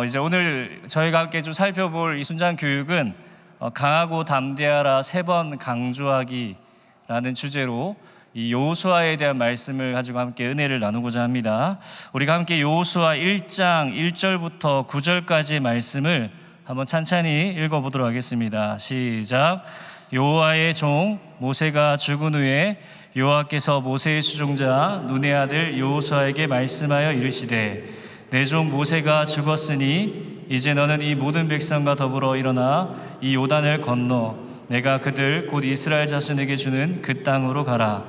이제 오늘 저희가 함께 좀 살펴볼 이 순장 교육은 강하고 담대하라 3번 강조하기라는 주제로 이 여호수아에 대한 말씀을 가지고 함께 은혜를 나누고자 합니다. 우리가 함께 여호수아 1장 1절부터 9절까지의 말씀을 한번 찬찬히 읽어보도록 하겠습니다. 시작. 여호와의 종 모세가 죽은 후에 여호와께서 모세의 수종자 눈의 아들 여호수아에게 말씀하여 이르시되 내 종 모세가 죽었으니 이제 너는 이 모든 백성과 더불어 일어나 이 요단을 건너 내가 그들 곧 이스라엘 자손에게 주는 그 땅으로 가라.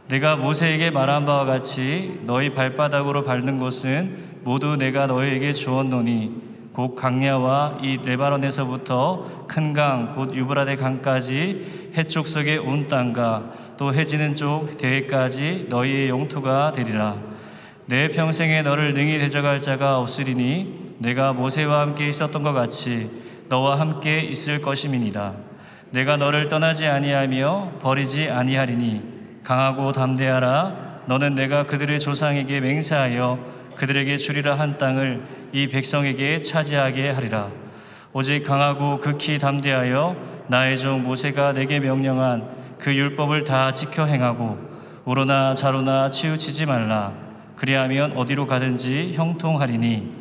내가 모세에게 말한 바와 같이 너희 발바닥으로 밟는 곳은 모두 내가 너희에게 주었노니 곧 강야와 이 레바논에서부터 큰 강 곧 유브라데 강까지 해쪽 속의 온 땅과 또 해지는 쪽 대해까지 너희의 영토가 되리라. 내 평생에 너를 능히 대적할 자가 없으리니 내가 모세와 함께 있었던 것 같이 너와 함께 있을 것임이니라. 내가 너를 떠나지 아니하며 버리지 아니하리니 강하고 담대하라. 너는 내가 그들의 조상에게 맹세하여 그들에게 주리라 한 땅을 이 백성에게 차지하게 하리라. 오직 강하고 극히 담대하여 나의 종 모세가 내게 명령한 그 율법을 다 지켜 행하고 우로나 좌로나 치우치지 말라. 그리하면 어디로 가든지 형통하리니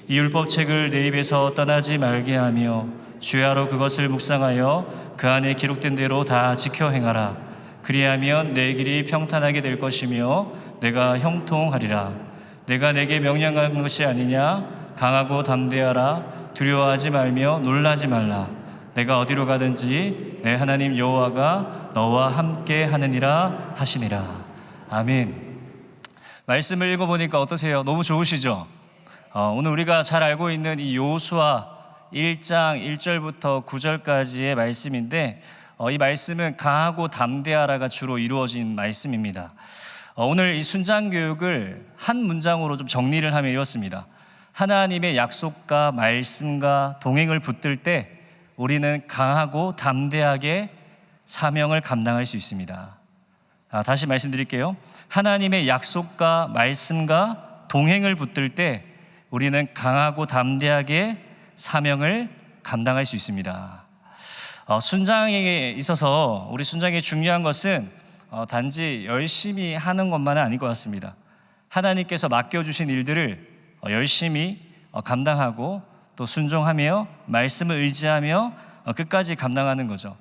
이 율법책을 내 입에서 떠나지 말게 하며 주야로 그것을 묵상하여 그 안에 기록된 대로 다 지켜 행하라. 그리하면 내 길이 평탄하게 될 것이며 내가 형통하리라. 내가 내게 명령한 것이 아니냐. 강하고 담대하라. 두려워하지 말며 놀라지 말라. 내가 어디로 가든지 내 하나님 여호와가 너와 함께 하느니라 하시니라. 아멘. 말씀을 읽어보니까 어떠세요? 너무 좋으시죠? 오늘 우리가 잘 알고 있는 이 여호수아 1장 1절부터 9절까지의 말씀인데 이 말씀은 강하고 담대하라가 주로 이루어진 말씀입니다. 오늘 이 순장교육을 한 문장으로 좀 정리를 하면 이렇습니다. 하나님의 약속과 말씀과 동행을 붙들 때 우리는 강하고 담대하게 사명을 감당할 수 있습니다. 다시 말씀드릴게요. 하나님의 약속과 말씀과 동행을 붙들 때 우리는 강하고 담대하게 사명을 감당할 수 있습니다. 순장에게 있어서 우리 순장의 중요한 것은 단지 열심히 하는 것만은 아닐 것 같습니다. 하나님께서 맡겨주신 일들을 열심히 감당하고 또 순종하며 말씀을 의지하며 끝까지 감당하는 거죠.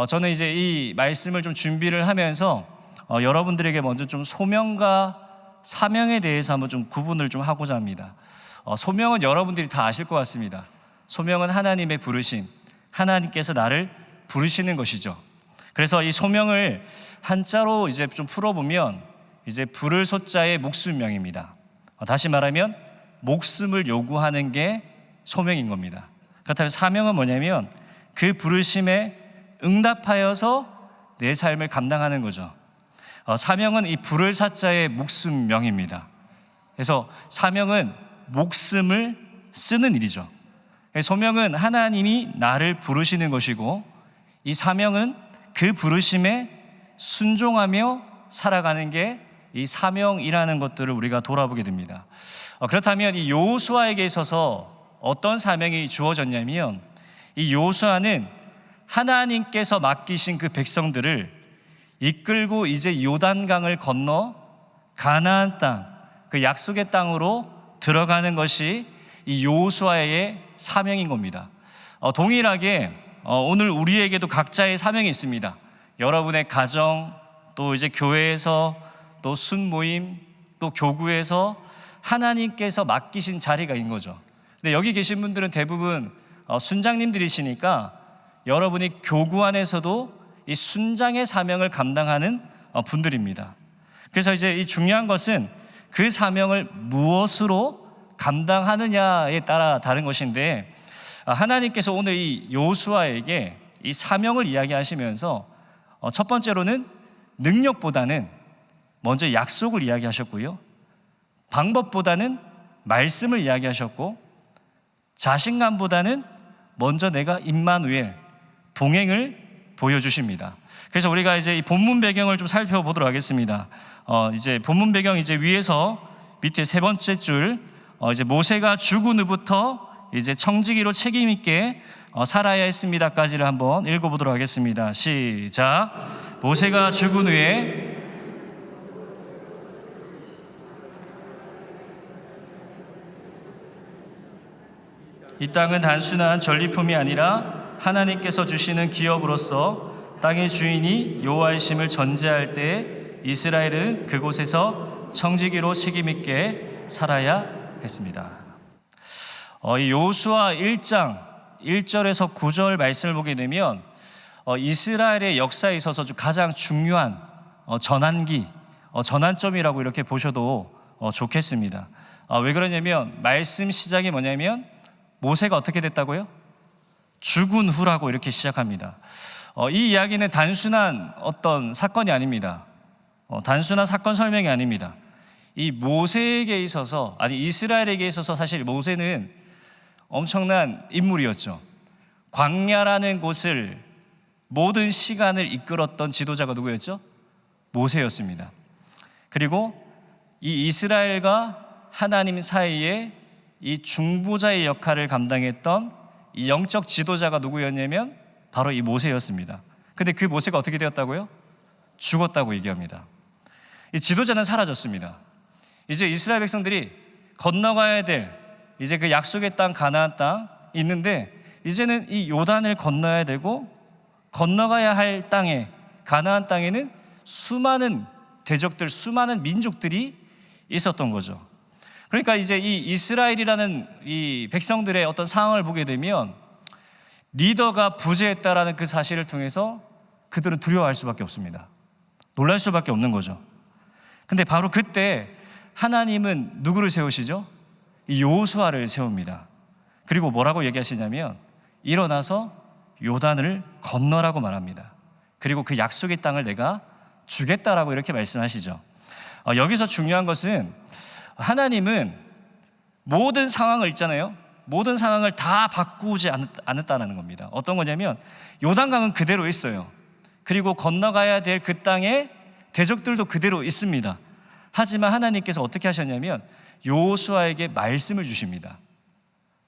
저는 이제 이 말씀을 좀 준비를 하면서 여러분들에게 먼저 좀 소명과 사명에 대해서 한번 좀 구분을 좀 하고자 합니다. 소명은 여러분들이 다 아실 것 같습니다. 소명은 하나님의 부르심, 하나님께서 나를 부르시는 것이죠. 그래서 이 소명을 한자로 이제 좀 풀어보면 이제 부를 소자의 목숨명입니다. 다시 말하면 목숨을 요구하는 게 소명인 겁니다. 그렇다면 사명은 뭐냐면 그 부르심에 응답하여서 내 삶을 감당하는 거죠. 사명은 이 부를 사자의 목숨명입니다. 그래서 사명은 목숨을 쓰는 일이죠. 소명은 하나님이 나를 부르시는 것이고 이 사명은 그 부르심에 순종하며 살아가는 게 이 사명이라는 것들을 우리가 돌아보게 됩니다. 그렇다면 이 여호수아에게 있어서 어떤 사명이 주어졌냐면 이 여호수아는 하나님께서 맡기신 그 백성들을 이끌고 이제 요단강을 건너 가나안 땅, 그 약속의 땅으로 들어가는 것이 이 여호수아의 사명인 겁니다. 동일하게 오늘 우리에게도 각자의 사명이 있습니다. 여러분의 가정, 또 이제 교회에서, 또 순모임, 또 교구에서 하나님께서 맡기신 자리가 있는 거죠. 근데 여기 계신 분들은 대부분 순장님들이시니까 여러분이 교구 안에서도 이 순장의 사명을 감당하는 분들입니다. 그래서 이제 이 중요한 것은 그 사명을 무엇으로 감당하느냐에 따라 다른 것인데 하나님께서 오늘 이 여호수아에게 이 사명을 이야기하시면서 첫 번째로는 능력보다는 먼저 약속을 이야기하셨고요. 방법보다는 말씀을 이야기하셨고 자신감보다는 먼저 내가 임마누엘, 동행을 보여주십니다. 그래서 우리가 이제 이 본문 배경을 좀 살펴보도록 하겠습니다. 이제 본문 배경 이제 위에서 밑에 세 번째 줄 이제 모세가 죽은 후부터 이제 청지기로 책임 있게 살아야 했습니다까지를 한번 읽어보도록 하겠습니다. 시작. 모세가 죽은 후에 이 땅은 단순한 전리품이 아니라 하나님께서 주시는 기업으로서 땅의 주인이 여호와이심을 전제할 때 이스라엘은 그곳에서 청지기로 책임 있게 살아야 했습니다. 이 여호수아 1장 1절에서 9절 말씀을 보게 되면 이스라엘의 역사에 있어서 가장 중요한 전환기, 전환점이라고 이렇게 보셔도 좋겠습니다. 왜 그러냐면 말씀 시작이 뭐냐면 모세가 어떻게 됐다고요? 죽은 후라고 이렇게 시작합니다. 이 이야기는 단순한 어떤 사건이 아닙니다. 단순한 사건 설명이 아닙니다. 이 모세에게 있어서, 아니 이스라엘에게 있어서 사실 모세는 엄청난 인물이었죠. 광야라는 곳을 모든 시간을 이끌었던 지도자가 누구였죠? 모세였습니다. 그리고 이 이스라엘과 하나님 사이에 이 중보자의 역할을 감당했던 이 영적 지도자가 누구였냐면 바로 이 모세였습니다. 근데 그 모세가 어떻게 되었다고요? 죽었다고 얘기합니다. 이 지도자는 사라졌습니다. 이제 이스라엘 백성들이 건너가야 될 이제 그 약속의 땅 가나안 땅 있는데 이제는 이 요단을 건너야 되고 건너가야 할 땅에 가나안 땅에는 수많은 대적들, 수많은 민족들이 있었던 거죠. 그러니까 이제 이 이스라엘이라는 이 백성들의 어떤 상황을 보게 되면 리더가 부재했다라는 그 사실을 통해서 그들은 두려워할 수밖에 없습니다. 놀랄 수밖에 없는 거죠. 근데 바로 그때 하나님은 누구를 세우시죠? 이 여호수아를 세웁니다. 그리고 뭐라고 얘기하시냐면 일어나서 요단을 건너라고 말합니다. 그리고 그 약속의 땅을 내가 주겠다라고 이렇게 말씀하시죠. 여기서 중요한 것은 하나님은 모든 상황을 있잖아요. 모든 상황을 다 바꾸지 않았다는 겁니다. 어떤 거냐면 요단강은 그대로 있어요. 그리고 건너가야 될 그 땅에 대적들도 그대로 있습니다. 하지만 하나님께서 어떻게 하셨냐면 여호수아에게 말씀을 주십니다.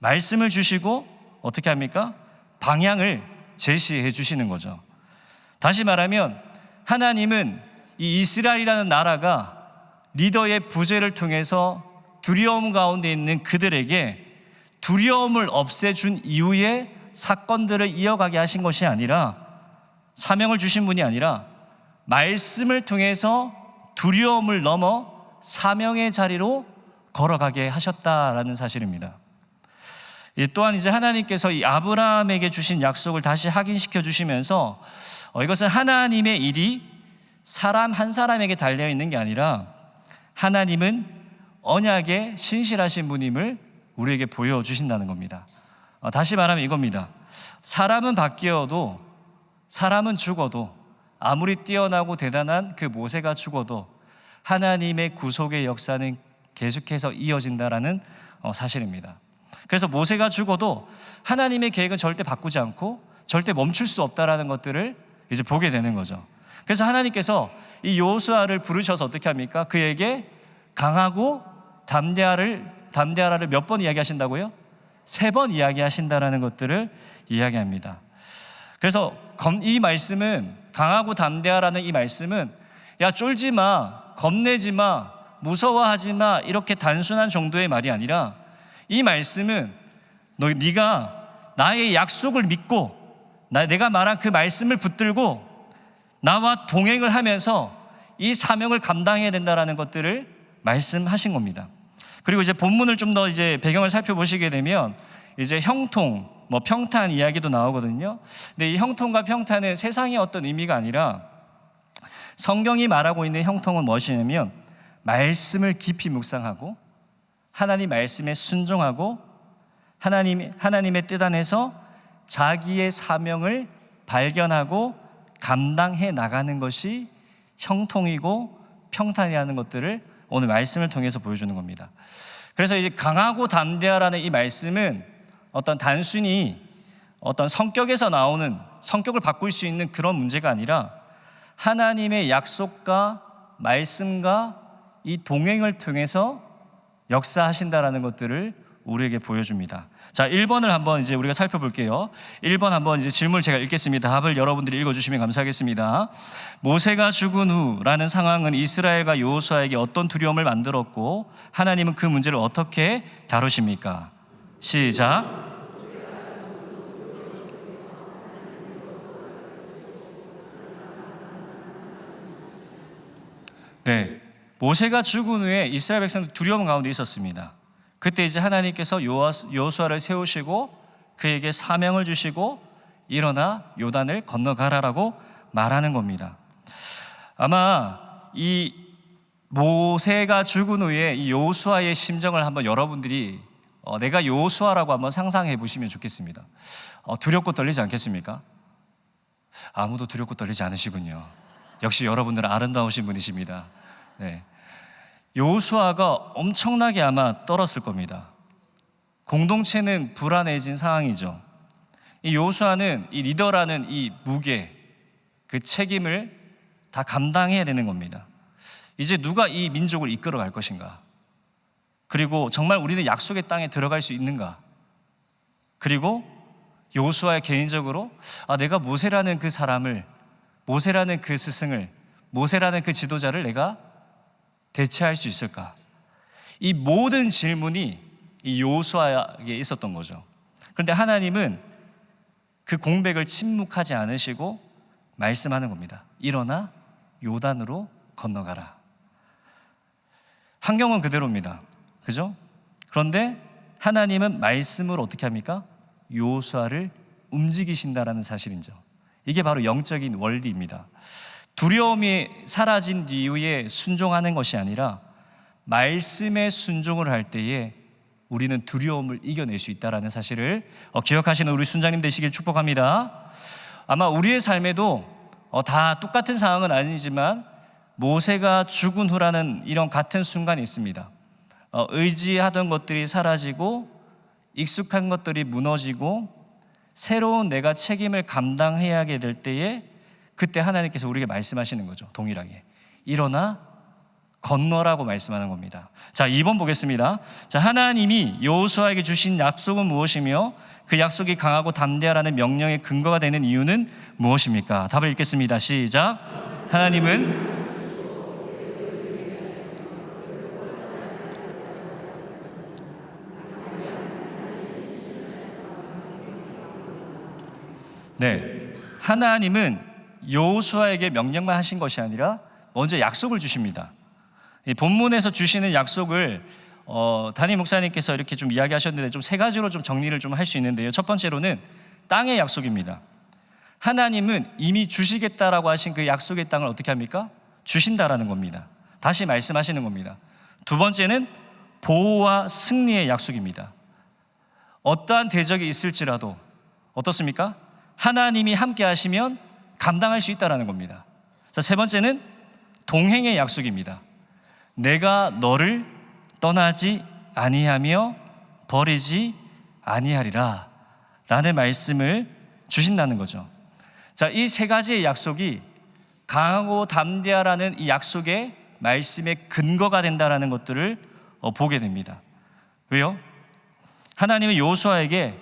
말씀을 주시고 어떻게 합니까? 방향을 제시해 주시는 거죠. 다시 말하면 하나님은 이 이스라엘이라는 나라가 리더의 부재를 통해서 두려움 가운데 있는 그들에게 두려움을 없애준 이후에 사건들을 이어가게 하신 것이 아니라, 사명을 주신 분이 아니라 말씀을 통해서 두려움을 넘어 사명의 자리로 걸어가게 하셨다라는 사실입니다. 또한 이제 하나님께서 이 아브라함에게 주신 약속을 다시 확인시켜 주시면서 이것은 하나님의 일이 사람 한 사람에게 달려 있는 게 아니라 하나님은 언약에 신실하신 분임을 우리에게 보여주신다는 겁니다. 다시 말하면 이겁니다. 사람은 바뀌어도, 사람은 죽어도, 아무리 뛰어나고 대단한 그 모세가 죽어도 하나님의 구속의 역사는 계속해서 이어진다라는 사실입니다. 그래서 모세가 죽어도 하나님의 계획은 절대 바꾸지 않고 절대 멈출 수 없다라는 것들을 이제 보게 되는 거죠. 그래서 하나님께서 이 여호수아를 부르셔서 어떻게 합니까? 그에게 강하고 담대하라를 몇 번 이야기하신다고요? 3번 이야기하신다라는 것들을 이야기합니다. 그래서 이 말씀은, 강하고 담대하라는 이 말씀은 야 쫄지 마, 겁내지 마, 무서워하지 마, 이렇게 단순한 정도의 말이 아니라 이 말씀은 네가 나의 약속을 믿고 내가 말한 그 말씀을 붙들고 나와 동행을 하면서 이 사명을 감당해야 된다라는 것들을 말씀하신 겁니다. 그리고 이제 본문을 좀 더 이제 배경을 살펴보시게 되면 이제 형통, 평탄 이야기도 나오거든요. 근데 이 형통과 평탄은 세상의 어떤 의미가 아니라 성경이 말하고 있는 형통은 무엇이냐면 말씀을 깊이 묵상하고 하나님 말씀에 순종하고 하나님의 뜻 안에서 자기의 사명을 발견하고 감당해 나가는 것이 형통이고 평탄이라는 것들을 오늘 말씀을 통해서 보여주는 겁니다. 그래서 이제 강하고 담대하라는 이 말씀은 어떤 단순히 어떤 성격에서 나오는, 성격을 바꿀 수 있는 그런 문제가 아니라 하나님의 약속과 말씀과 이 동행을 통해서 역사하신다라는 것들을 우리에게 보여줍니다. 자, 1번을 한번 이제 우리가 살펴볼게요. 1번 한번 이제 질문을 제가 읽겠습니다. 답을 여러분들이 읽어주시면 감사하겠습니다. 모세가 죽은 후라는 상황은 이스라엘과 여호수아에게 어떤 두려움을 만들었고 하나님은 그 문제를 어떻게 다루십니까? 시작. 네, 모세가 죽은 후에 이스라엘 백성들 두려움 가운데 있었습니다. 그때 이제 하나님께서 여호수아를 세우시고 그에게 사명을 주시고 일어나 요단을 건너가라라고 말하는 겁니다. 아마 이 모세가 죽은 후에 이 여호수아의 심정을 한번 여러분들이 내가 여호수아라고 한번 상상해 보시면 좋겠습니다. 두렵고 떨리지 않겠습니까? 아무도 두렵고 떨리지 않으시군요. 역시 여러분들은 아름다우신 분이십니다. 네. 여호수아가 엄청나게 아마 떨었을 겁니다. 공동체는 불안해진 상황이죠. 이 여호수아는 이 리더라는 이 무게, 그 책임을 다 감당해야 되는 겁니다. 이제 누가 이 민족을 이끌어 갈 것인가? 그리고 정말 우리는 약속의 땅에 들어갈 수 있는가? 그리고 여호수아 개인적으로 내가 모세라는 그 사람을, 모세라는 그 스승을, 모세라는 그 지도자를 내가 대체할 수 있을까? 이 모든 질문이 이 여호수아에게 있었던 거죠. 그런데 하나님은 그 공백을 침묵하지 않으시고 말씀하는 겁니다. 일어나 요단으로 건너가라. 환경은 그대로입니다. 그죠? 그런데 하나님은 말씀으로 어떻게 합니까? 여호수아를 움직이신다라는 사실이죠. 이게 바로 영적인 원리입니다. 두려움이 사라진 이후에 순종하는 것이 아니라 말씀에 순종을 할 때에 우리는 두려움을 이겨낼 수 있다는 사실을 기억하시는 우리 순장님 되시길 축복합니다. 아마 우리의 삶에도 다 똑같은 상황은 아니지만 모세가 죽은 후라는 이런 같은 순간이 있습니다. 의지하던 것들이 사라지고 익숙한 것들이 무너지고 새로운 내가 책임을 감당해야 하게 될 때에 그때 하나님께서 우리에게 말씀하시는 거죠. 동일하게 일어나 건너라고 말씀하는 겁니다. 자, 2번 보겠습니다. 자, 하나님이 여호수아에게 주신 약속은 무엇이며 그 약속이 강하고 담대하라는 명령의 근거가 되는 이유는 무엇입니까? 답을 읽겠습니다. 시작. 하나님은 하나님은 여호수아에게 명령만 하신 것이 아니라 먼저 약속을 주십니다. 이 본문에서 주시는 약속을 담임 목사님께서 이렇게 좀 이야기하셨는데 좀 세 가지로 좀 정리를 좀 할 수 있는데요. 첫 번째로는 땅의 약속입니다. 하나님은 이미 주시겠다라고 하신 그 약속의 땅을 어떻게 합니까? 주신다라는 겁니다. 다시 말씀하시는 겁니다. 두 번째는 보호와 승리의 약속입니다. 어떠한 대적이 있을지라도 어떻습니까? 하나님이 함께 하시면 감당할 수 있다는 겁니다. 자, 세 번째는 동행의 약속입니다. 내가 너를 떠나지 아니하며 버리지 아니하리라 라는 말씀을 주신다는 거죠. 자, 이 세 가지의 약속이 강하고 담대하라는 이 약속의 말씀의 근거가 된다는 것들을 보게 됩니다. 왜요? 하나님은 여호수아에게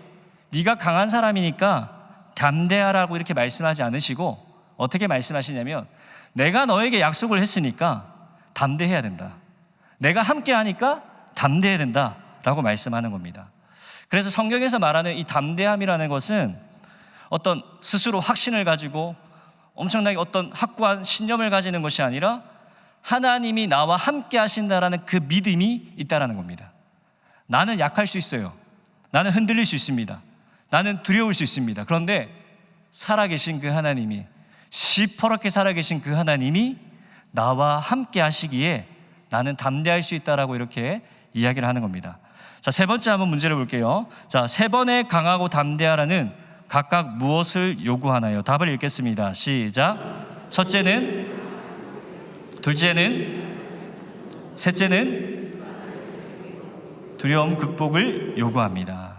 네가 강한 사람이니까 담대하라고 이렇게 말씀하지 않으시고 어떻게 말씀하시냐면 내가 너에게 약속을 했으니까 담대해야 된다. 내가 함께 하니까 담대해야 된다 라고 말씀하는 겁니다. 그래서 성경에서 말하는 이 담대함이라는 것은 어떤 스스로 확신을 가지고 엄청나게 어떤 확고한 신념을 가지는 것이 아니라 하나님이 나와 함께 하신다라는 그 믿음이 있다는 겁니다. 나는 약할 수 있어요. 나는 흔들릴 수 있습니다. 나는 두려울 수 있습니다. 그런데 살아계신 그 하나님이, 시퍼렇게 살아계신 그 하나님이 나와 함께 하시기에 나는 담대할 수 있다라고 이렇게 이야기를 하는 겁니다. 자, 세 번째 한번 문제를 볼게요. 자, 세 번의 강하고 담대하라는 각각 무엇을 요구하나요? 답을 읽겠습니다. 시작. 첫째는, 둘째는, 셋째는 두려움 극복을 요구합니다.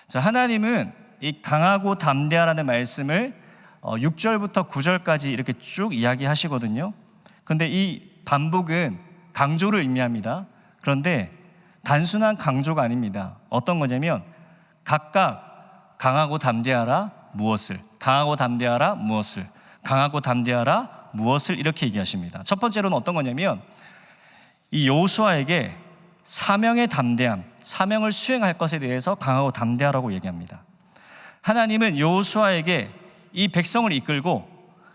자, 하나님은 이 강하고 담대하라는 말씀을 6절부터 9절까지 이렇게 쭉 이야기하시거든요. 그런데 이 반복은 강조를 의미합니다. 그런데 단순한 강조가 아닙니다. 어떤 거냐면 각각 강하고 담대하라 무엇을, 강하고 담대하라 무엇을, 강하고 담대하라 무엇을 이렇게 얘기하십니다. 첫 번째로는 어떤 거냐면 이 여호수아에게 사명의 담대함, 사명을 수행할 것에 대해서 강하고 담대하라고 얘기합니다. 하나님은 여호수아에게 이 백성을 이끌고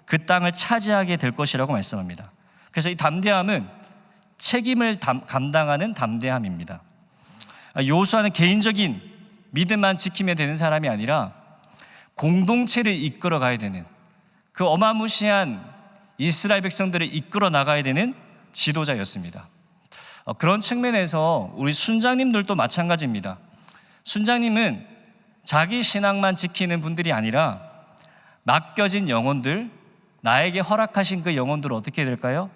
그 땅을 차지하게 될 것이라고 말씀합니다. 그래서 이 담대함은 책임을 감당하는 담대함입니다. 여호수아는 개인적인 믿음만 지키면 되는 사람이 아니라 공동체를 이끌어 가야 되는, 그 어마무시한 이스라엘 백성들을 이끌어 나가야 되는 지도자였습니다. 그런 측면에서 우리 순장님들도 마찬가지입니다. 순장님은 자기 신앙만 지키는 분들이 아니라 맡겨진 영혼들, 나에게 허락하신 그 영혼들을 어떻게 해야 될까요?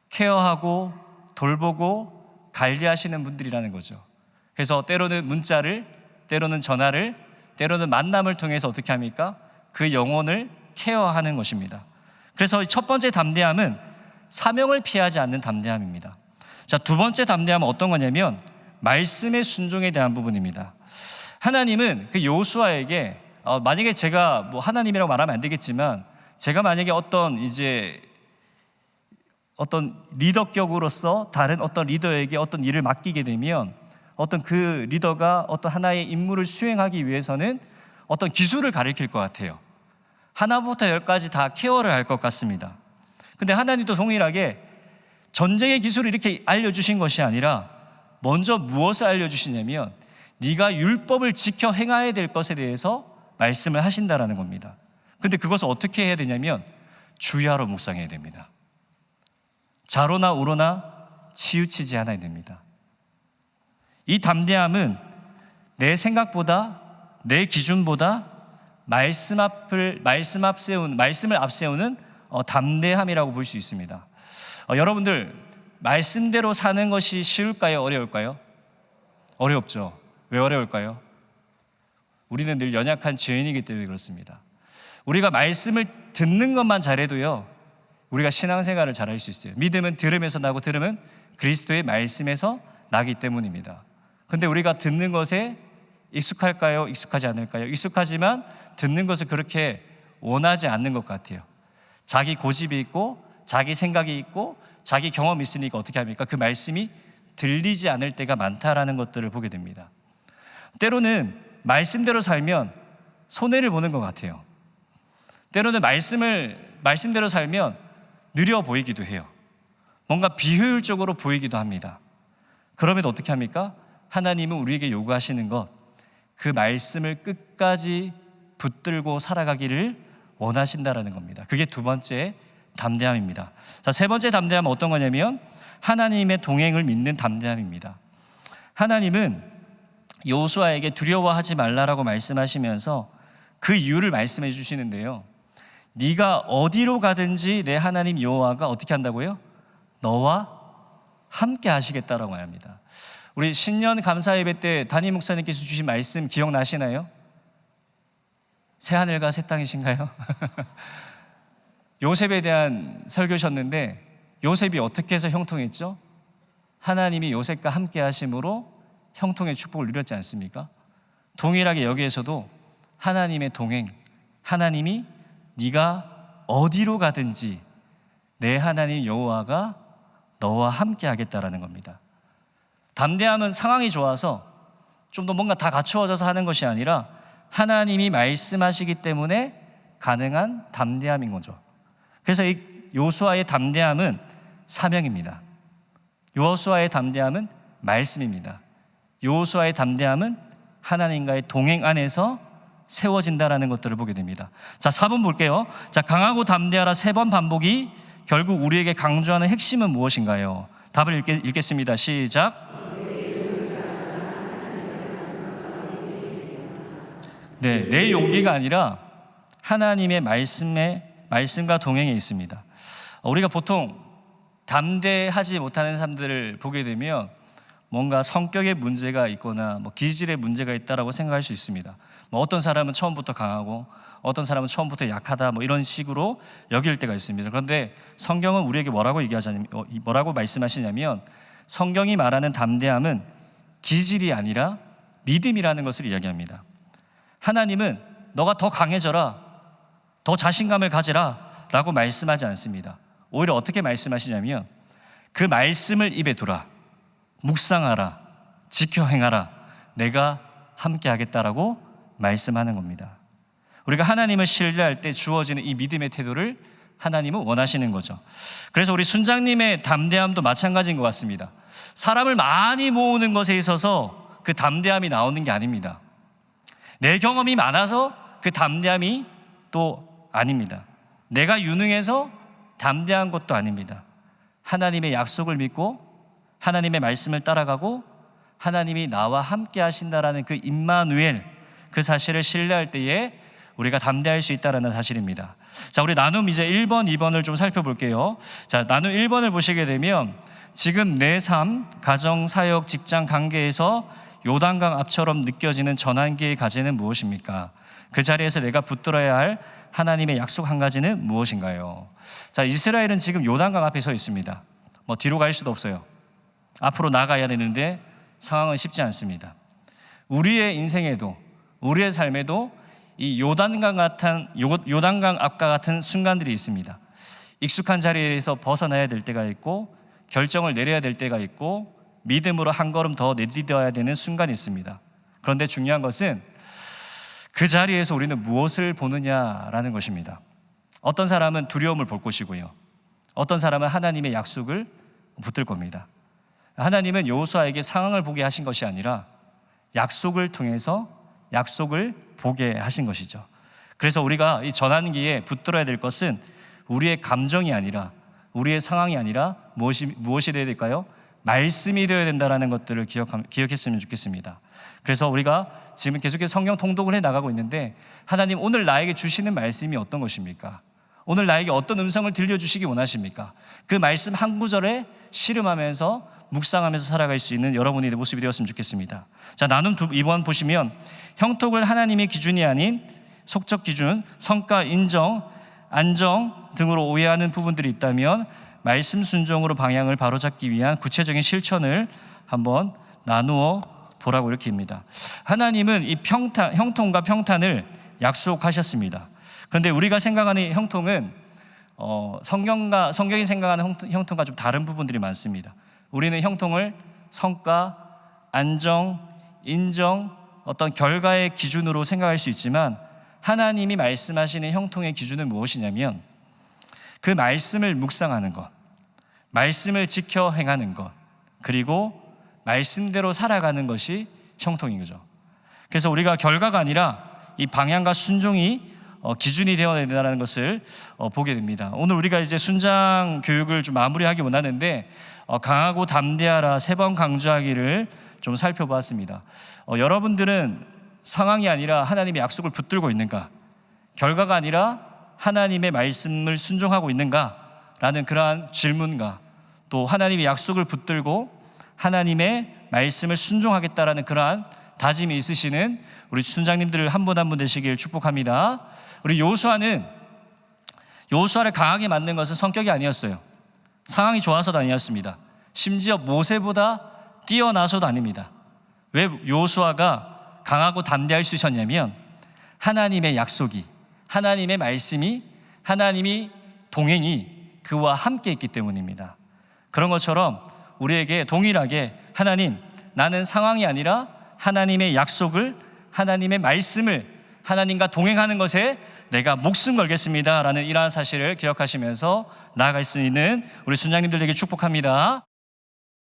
케어하고 돌보고 관리하시는 분들이라는 거죠. 그래서 때로는 문자를, 때로는 전화를, 때로는 만남을 통해서 어떻게 합니까? 그 영혼을 케어하는 것입니다. 그래서 첫 번째 담대함은 사명을 피하지 않는 담대함입니다. 자, 두 번째 담대함은 어떤 거냐면 말씀의 순종에 대한 부분입니다. 하나님은 그 여호수아에게 만약에 제가 뭐 하나님이라고 말하면 안 되겠지만, 제가 만약에 어떤 리더격으로서 다른 어떤 리더에게 어떤 일을 맡기게 되면 어떤 그 리더가 어떤 하나의 임무를 수행하기 위해서는 어떤 기술을 가르칠 것 같아요. 하나부터 열까지 다 케어를 할 것 같습니다. 근데 하나님도 동일하게 전쟁의 기술을 이렇게 알려주신 것이 아니라 먼저 무엇을 알려주시냐면 네가 율법을 지켜 행해야 될 것에 대해서 말씀을 하신다라는 겁니다. 근데 그것을 어떻게 해야 되냐면 주야로 묵상해야 됩니다. 좌로나 우로나 치우치지 않아야 됩니다. 이 담대함은 내 생각보다, 내 기준보다 말씀을 앞세우는 담대함이라고 볼 수 있습니다. 여러분들, 말씀대로 사는 것이 쉬울까요? 어려울까요? 어렵죠. 왜 어려울까요? 우리는 늘 연약한 죄인이기 때문에 그렇습니다. 우리가 말씀을 듣는 것만 잘해도요, 우리가 신앙생활을 잘할 수 있어요. 믿음은 들음에서 나고 들음은 그리스도의 말씀에서 나기 때문입니다. 근데 우리가 듣는 것에 익숙할까요? 익숙하지 않을까요? 익숙하지만 듣는 것을 그렇게 원하지 않는 것 같아요. 자기 고집이 있고 자기 생각이 있고 자기 경험이 있으니까 어떻게 합니까? 그 말씀이 들리지 않을 때가 많다라는 것들을 보게 됩니다. 때로는 말씀대로 살면 손해를 보는 것 같아요. 때로는 말씀대로 살면 느려 보이기도 해요. 뭔가 비효율적으로 보이기도 합니다. 그럼에도 어떻게 합니까? 하나님은 우리에게 요구하시는 것, 그 말씀을 끝까지 붙들고 살아가기를 원하신다라는 겁니다. 그게 두 번째 담대함입니다. 자, 세 번째 담대함은 어떤 거냐면 하나님의 동행을 믿는 담대함입니다. 하나님은 여호수아에게 두려워하지 말라라고 말씀하시면서 그 이유를 말씀해 주시는데요, 네가 어디로 가든지 내 하나님 여호와가 어떻게 한다고요? 너와 함께 하시겠다라고 말합니다. 우리 신년 감사 예배 때 담임 목사님께서 주신 말씀 기억나시나요? 새 하늘과 새 땅이신가요? 요셉에 대한 설교셨는데 요셉이 어떻게 해서 형통했죠? 하나님이 요셉과 함께 하심으로 형통의 축복을 누렸지 않습니까? 동일하게 여기에서도 하나님의 동행, 하나님이 네가 어디로 가든지 내 하나님 여호와가 너와 함께 하겠다라는 겁니다. 담대함은 상황이 좋아서 좀 더 뭔가 다 갖추어져서 하는 것이 아니라 하나님이 말씀하시기 때문에 가능한 담대함인 거죠. 그래서 이 여호수아의 담대함은 사명입니다. 여호수아의 담대함은 말씀입니다. 여호수아의 담대함은 하나님과의 동행 안에서 세워진다라는 것들을 보게 됩니다. 자, 4번 볼게요. 자, 강하고 담대하라 세 번 반복이 결국 우리에게 강조하는 핵심은 무엇인가요? 답을 읽겠습니다. 시작. 네, 내 용기가 아니라 하나님의 말씀과 동행에 있습니다. 우리가 보통 담대하지 못하는 사람들을 보게 되면 뭔가 성격의 문제가 있거나 기질의 문제가 있다라고 생각할 수 있습니다. 어떤 사람은 처음부터 강하고 어떤 사람은 처음부터 약하다 이런 식으로 여길 때가 있습니다. 그런데 성경은 우리에게 뭐라고 말씀하시냐면 성경이 말하는 담대함은 기질이 아니라 믿음이라는 것을 이야기합니다. 하나님은 너가 더 강해져라, 더 자신감을 가지라 라고 말씀하지 않습니다. 오히려 어떻게 말씀하시냐면 그 말씀을 입에 두라, 묵상하라, 지켜 행하라, 내가 함께 하겠다라고 말씀하는 겁니다. 우리가 하나님을 신뢰할 때 주어지는 이 믿음의 태도를 하나님은 원하시는 거죠. 그래서 우리 순장님의 담대함도 마찬가지인 것 같습니다. 사람을 많이 모으는 것에 있어서 그 담대함이 나오는 게 아닙니다. 내 경험이 많아서 그 담대함이 또 아닙니다. 내가 유능해서 담대한 것도 아닙니다. 하나님의 약속을 믿고 하나님의 말씀을 따라가고 하나님이 나와 함께 하신다라는 그 임마누엘, 그 사실을 신뢰할 때에 우리가 담대할 수 있다는 사실입니다. 자, 우리 나눔 이제 1번, 2번을 좀 살펴볼게요. 자, 나눔 1번을 보시게 되면 지금 내 삶, 가정, 사역, 직장, 관계에서 요단강 앞처럼 느껴지는 전환기의 과제는 무엇입니까? 그 자리에서 내가 붙들어야 할 하나님의 약속 한 가지는 무엇인가요? 자, 이스라엘은 지금 요단강 앞에 서 있습니다. 뭐 뒤로 갈 수도 없어요. 앞으로 나가야 되는데 상황은 쉽지 않습니다. 우리의 인생에도, 우리의 삶에도 이 요단강 앞과 같은 순간들이 있습니다. 익숙한 자리에서 벗어나야 될 때가 있고, 결정을 내려야 될 때가 있고, 믿음으로 한 걸음 더 내디뎌야 되는 순간이 있습니다. 그런데 중요한 것은 그 자리에서 우리는 무엇을 보느냐라는 것입니다. 어떤 사람은 두려움을 볼 것이고요, 어떤 사람은 하나님의 약속을 붙들 겁니다. 하나님은 여호수아에게 상황을 보게 하신 것이 아니라 약속을 통해서 약속을 보게 하신 것이죠. 그래서 우리가 이 전환기에 붙들어야 될 것은 우리의 감정이 아니라, 우리의 상황이 아니라 무엇이 되어야 될까요? 말씀이 되어야 된다는 것들을 기억했으면 좋겠습니다. 그래서 우리가 지금 계속해서 성경 통독을 해 나가고 있는데, 하나님 오늘 나에게 주시는 말씀이 어떤 것입니까? 오늘 나에게 어떤 음성을 들려주시기 원하십니까? 그 말씀 한 구절에 씨름하면서 묵상하면서 살아갈 수 있는 여러분의 모습이 되었으면 좋겠습니다. 자, 나눔 2번 보시면 형통을 하나님의 기준이 아닌 속적 기준, 성과, 인정, 안정 등으로 오해하는 부분들이 있다면 말씀 순종으로 방향을 바로잡기 위한 구체적인 실천을 한번 나누어 보라고 이렇게 입니다. 하나님은 이 형통과 평탄을 약속하셨습니다. 그런데 우리가 생각하는 형통은 성경이 생각하는 형통과 좀 다른 부분들이 많습니다. 우리는 형통을 성과, 안정, 인정, 어떤 결과의 기준으로 생각할 수 있지만, 하나님이 말씀하시는 형통의 기준은 무엇이냐면 그 말씀을 묵상하는 것, 말씀을 지켜 행하는 것, 그리고 말씀대로 살아가는 것이 형통인 거죠. 그래서 우리가 결과가 아니라 이 방향과 순종이 기준이 되어야 된다는 것을 보게 됩니다. 오늘 우리가 이제 순장 교육을 좀 마무리하기 원하는데, 강하고 담대하라 3번 강조하기를 좀 살펴보았습니다. 여러분들은 상황이 아니라 하나님의 약속을 붙들고 있는가? 결과가 아니라 하나님의 말씀을 순종하고 있는가? 라는 그러한 질문과, 또 하나님의 약속을 붙들고 하나님의 말씀을 순종하겠다라는 그러한 다짐이 있으시는 우리 순장님들 한 분 한 분 되시길 축복합니다. 우리 여호수아를 강하게 만든 것은 성격이 아니었어요. 상황이 좋아서도 아니었습니다. 심지어 모세보다 뛰어나서도 아닙니다. 왜 여호수아가 강하고 담대할 수 있었냐면 하나님의 약속이, 하나님의 말씀이, 하나님이 동행이 그와 함께 있기 때문입니다. 그런 것처럼 우리에게 동일하게 하나님, 나는 상황이 아니라 하나님의 약속을, 하나님의 말씀을, 하나님과 동행하는 것에 내가 목숨 걸겠습니다 라는 이러한 사실을 기억하시면서 나아갈 수 있는 우리 순장님들에게 축복합니다.